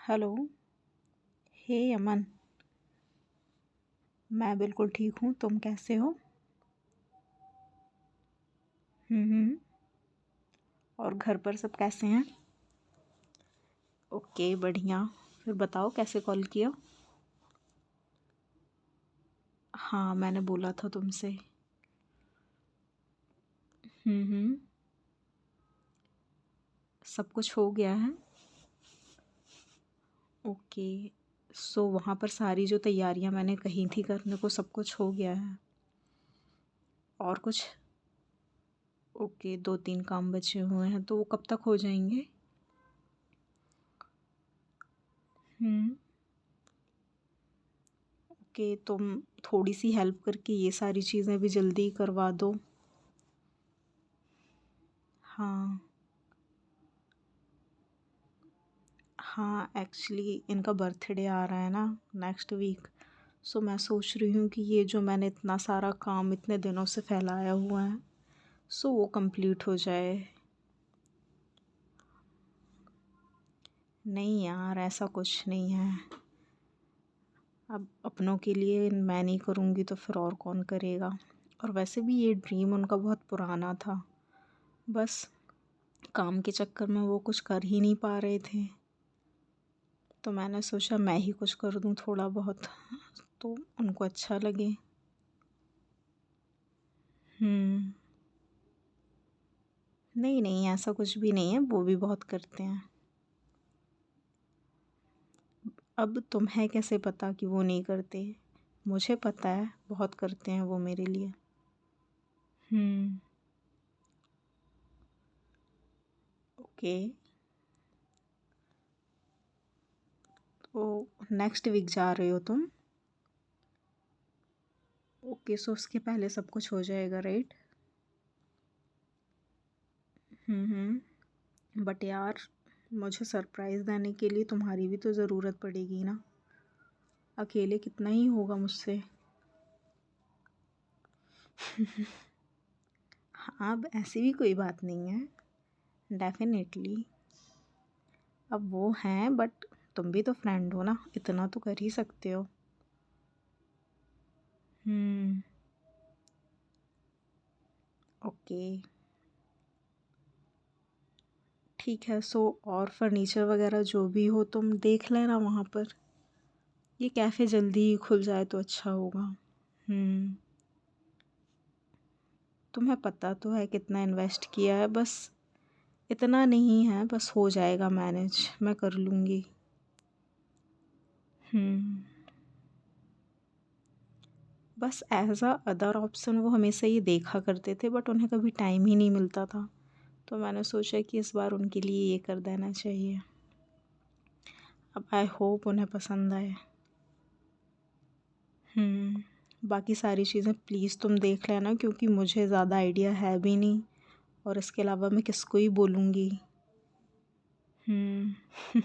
Hello. हे अमन। मैं बिल्कुल ठीक हूँ, तुम कैसे हो? हम्म। और घर पर सब कैसे हैं? ओके, बढ़िया। फिर बताओ कैसे कॉल किया? हाँ, मैंने बोला था तुमसे। हम्म। सब कुछ हो गया है? ओके। सो वहाँ पर सारी जो तैयारियाँ मैंने कही थी करने को, सब कुछ हो गया है? और कुछ? ओके, 2-3 काम बचे हुए हैं, तो वो कब तक हो जाएंगे? हम्म। ओके, तुम थोड़ी सी हेल्प करके ये सारी चीज़ें भी जल्दी करवा दो। हाँ। हाँ, एक्चुअली इनका बर्थडे आ रहा है ना, नेक्स्ट वीक। सो मैं सोच रही हूँ कि ये जो मैंने इतना सारा काम इतने दिनों से फैलाया हुआ है, सो वो कंप्लीट हो जाए। नहीं यार, ऐसा कुछ नहीं है। अब अपनों के लिए मैं नहीं करूँगी तो फिर और कौन करेगा? और वैसे भी ये ड्रीम उनका बहुत पुराना था। बस काम के चक्कर में वो कुछ कर ही नहीं पा रहे थे, तो मैंने सोचा मैं ही कुछ कर दूँ थोड़ा बहुत, तो उनको अच्छा लगे। हम्म। नहीं नहीं, ऐसा कुछ भी नहीं है, वो भी बहुत करते हैं। अब तुम्हें कैसे पता कि वो नहीं करते? मुझे पता है, बहुत करते हैं वो मेरे लिए। हम्म। ओके। तो नेक्स्ट वीक जा रहे हो तुम? ओके, सो उसके पहले सब कुछ हो जाएगा, राइट? बट यार, मुझे सरप्राइज़ देने के लिए तुम्हारी भी तो ज़रूरत पड़ेगी ना। अकेले कितना ही होगा मुझसे। हाँ, अब ऐसी भी कोई बात नहीं है। डेफिनेटली। अब वो हैं, बट तुम भी तो फ्रेंड हो ना, इतना तो कर ही सकते हो। हम्म। ओके। ठीक है, सो और फर्नीचर वगैरह जो भी हो तुम देख लेना वहाँ पर। ये कैफ़े जल्दी ही खुल जाए तो अच्छा होगा। हम्म। तुम्हें पता तो है कितना इन्वेस्ट किया है, बस इतना नहीं है, बस हो जाएगा मैनेज, मैं कर लूँगी। हम्म। बस एज अ अदर ऑप्शन वो हमेशा ये देखा करते थे, बट उन्हें कभी टाइम ही नहीं मिलता था, तो मैंने सोचा कि इस बार उनके लिए ये कर देना चाहिए। अब आई होप उन्हें पसंद आए। बाकी सारी चीज़ें प्लीज़ तुम देख लेना, क्योंकि मुझे ज़्यादा आइडिया है भी नहीं, और इसके अलावा मैं किसको ही बोलूँगी। हम्म।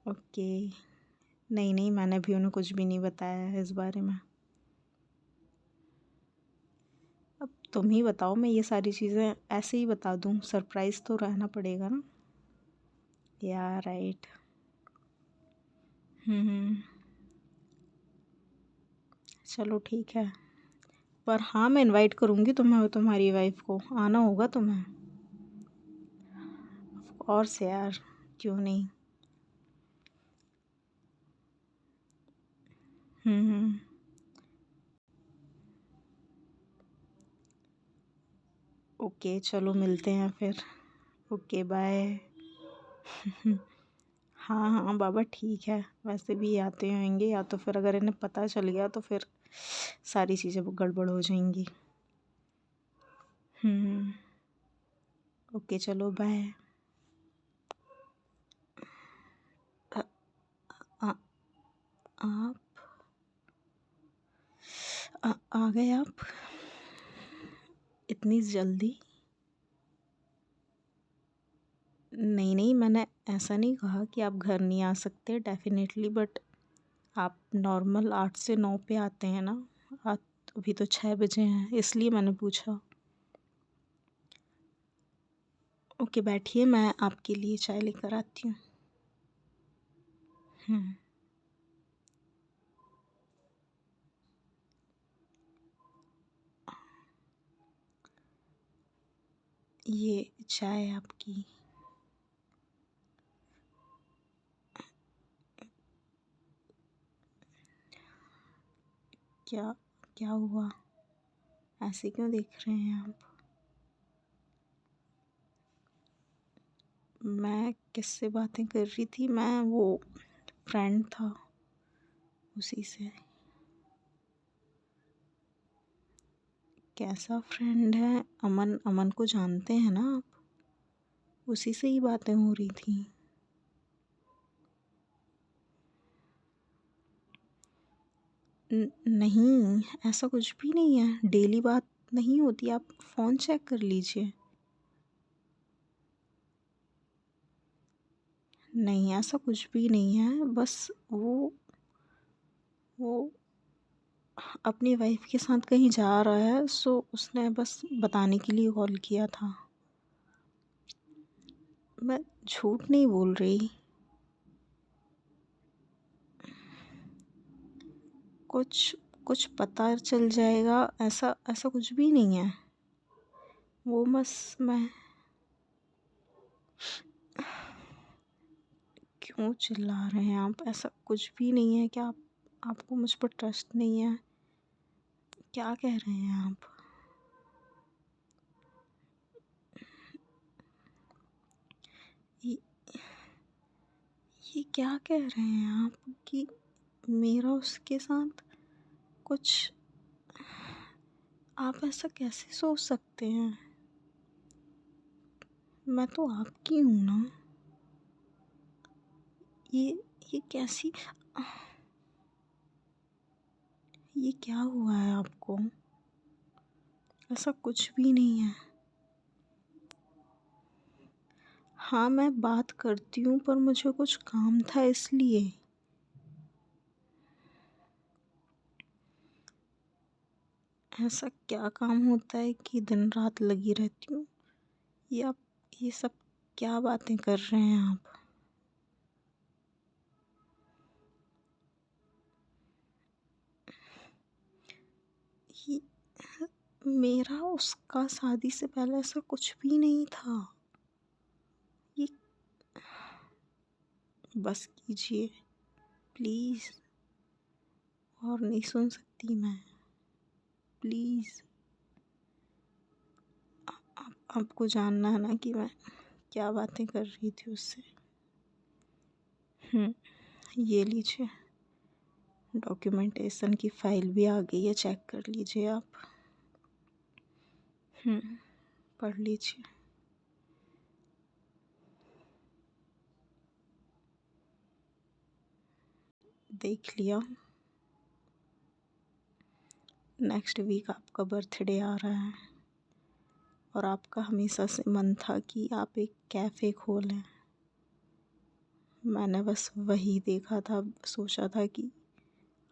ओके। नहीं नहीं, मैंने भी उन्हें कुछ भी नहीं बताया है इस बारे में। अब तुम ही बताओ, मैं ये सारी चीज़ें ऐसे ही बता दूँ? सरप्राइज़ तो रहना पड़ेगा ना। या राइट। हम्म। चलो ठीक है, पर हाँ, मैं इनवाइट करूँगी तुम्हें और तुम्हारी वाइफ को, आना होगा तुम्हें। और से यार, क्यों नहीं। हम्म। ओके, चलो मिलते हैं फिर। Okay, bye. हाँ हाँ बाबा, ठीक है, वैसे भी आते होंगे, या तो फिर अगर इन्हें पता चल गया तो फिर सारी चीज़ें गड़बड़ हो जाएंगी। हम्म। ओके, चलो बाय। आ, आप आ गए आप इतनी जल्दी? नहीं नहीं, मैंने ऐसा नहीं कहा कि आप घर नहीं आ सकते, डेफिनेटली, बट आप नॉर्मल 8 से 9 पे आते हैं ना। आज अभी तो 6 बजे हैं, इसलिए मैंने पूछा। ओके, बैठिए, मैं आपके लिए चाय लेकर आती हूँ। हम्म। ये चाय आपकी। क्या क्या हुआ? ऐसे क्यों देख रहे हैं आप? मैं किससे बातें कर रही थी? मैं वो फ्रेंड था, उसी से। कैसा फ्रेंड है? अमन, अमन को जानते हैं ना आप? उसी से ही बातें हो रही थी। नहीं, ऐसा कुछ भी नहीं है, डेली बात नहीं होती, आप फ़ोन चेक कर लीजिए। नहीं, ऐसा कुछ भी नहीं है, बस वो अपनी वाइफ के साथ कहीं जा रहा है, सो उसने बस बताने के लिए कॉल किया था। मैं झूठ नहीं बोल रही। कुछ कुछ पता चल जाएगा, ऐसा ऐसा कुछ भी नहीं है। वो बस मैं। क्यों चिल्ला रहे हैं आप? ऐसा कुछ भी नहीं है। क्या आपको मुझ पर ट्रस्ट नहीं है? क्या कह रहे हैं आप? ये ये क्या कह रहे हैं आप कि मेरा उसके साथ कुछ? आप ऐसा कैसे सोच सकते हैं? मैं तो आपकी हूँ ना। ये ये कैसी? ये क्या हुआ है आपको? ऐसा कुछ भी नहीं है। हाँ, मैं बात करती हूँ, पर मुझे कुछ काम था इसलिए। ऐसा क्या काम होता है कि दिन रात लगी रहती हूँ? ये आप ये सब क्या बातें कर रहे हैं आप? ये मेरा उसका शादी से पहले ऐसा कुछ भी नहीं था। ये बस कीजिए प्लीज़। और नहीं सुन सकती मैं। प्लीज़। आपको जानना है ना कि मैं क्या बातें कर रही थी उससे। ये लीजिए, डॉक्यूमेंटेशन की फ़ाइल भी आ गई है, चेक कर लीजिए आप। पढ़ लीजिए। देख लिया। नेक्स्ट वीक आपका बर्थडे आ रहा है, और आपका हमेशा से मन था कि आप एक कैफ़े खोलें। मैंने बस वही देखा था, सोचा था कि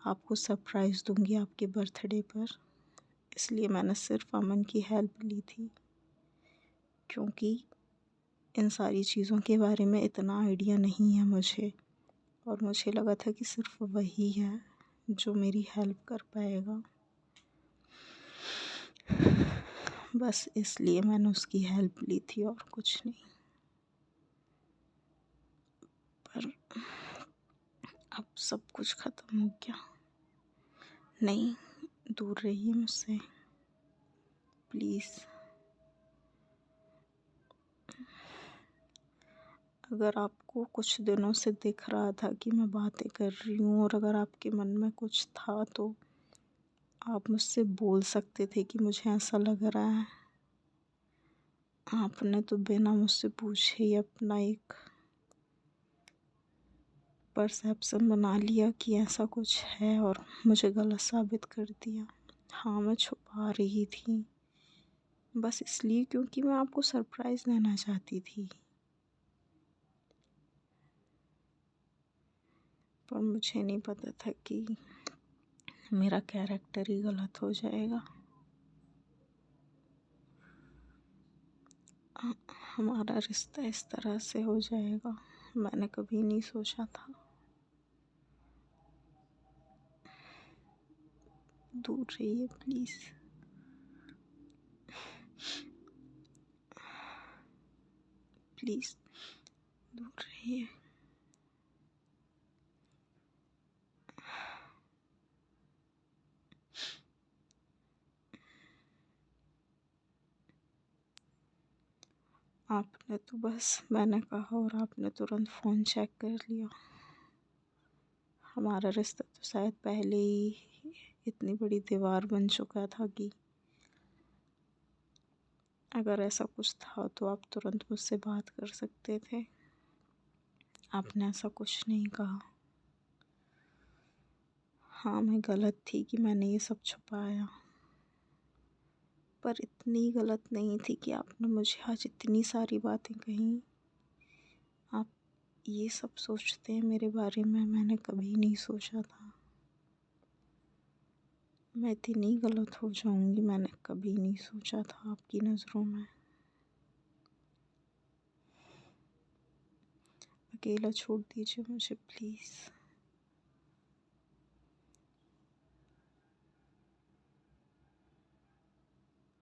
आपको सरप्राइज़ दूंगी आपके बर्थडे पर। इसलिए मैंने सिर्फ अमन की हेल्प ली थी, क्योंकि इन सारी चीज़ों के बारे में इतना आइडिया नहीं है मुझे, और मुझे लगा था कि सिर्फ वही है जो मेरी हेल्प कर पाएगा। बस इसलिए मैंने उसकी हेल्प ली थी, और कुछ नहीं। पर अब सब कुछ ख़त्म हो गया। नहीं, दूर रहिए मुझसे प्लीज़। अगर आपको कुछ दिनों से दिख रहा था कि मैं बातें कर रही हूँ, और अगर आपके मन में कुछ था, तो आप मुझसे बोल सकते थे कि मुझे ऐसा लग रहा है। आपने तो बिना मुझसे पूछे ही अपना एक परसेप्शन बना लिया कि ऐसा कुछ है, और मुझे गलत साबित कर दिया। हाँ, मैं छुपा रही थी, बस इसलिए क्योंकि मैं आपको सरप्राइज़ देना चाहती थी। पर मुझे नहीं पता था कि मेरा कैरेक्टर ही गलत हो जाएगा। हमारा रिश्ता इस तरह से हो जाएगा, मैंने कभी नहीं सोचा था। दूर रहिए प्लीज़। प्लीज़ दूर रहिए। आपने तो बस मैंने कहा और आपने तुरंत फ़ोन चेक कर लिया। हमारा रिश्ता तो शायद पहले ही इतनी बड़ी दीवार बन चुका था कि अगर ऐसा कुछ था तो आप तुरंत मुझसे बात कर सकते थे। आपने ऐसा कुछ नहीं कहा। हाँ, मैं गलत थी कि मैंने ये सब छुपाया, पर इतनी गलत नहीं थी कि आपने मुझे आज इतनी सारी बातें कहीं। आप ये सब सोचते हैं मेरे बारे में, मैंने कभी नहीं सोचा था। मैं इतनी गलत हो जाऊंगी मैंने कभी नहीं सोचा था आपकी नज़रों में। अकेला छोड़ दीजिए मुझे प्लीज़।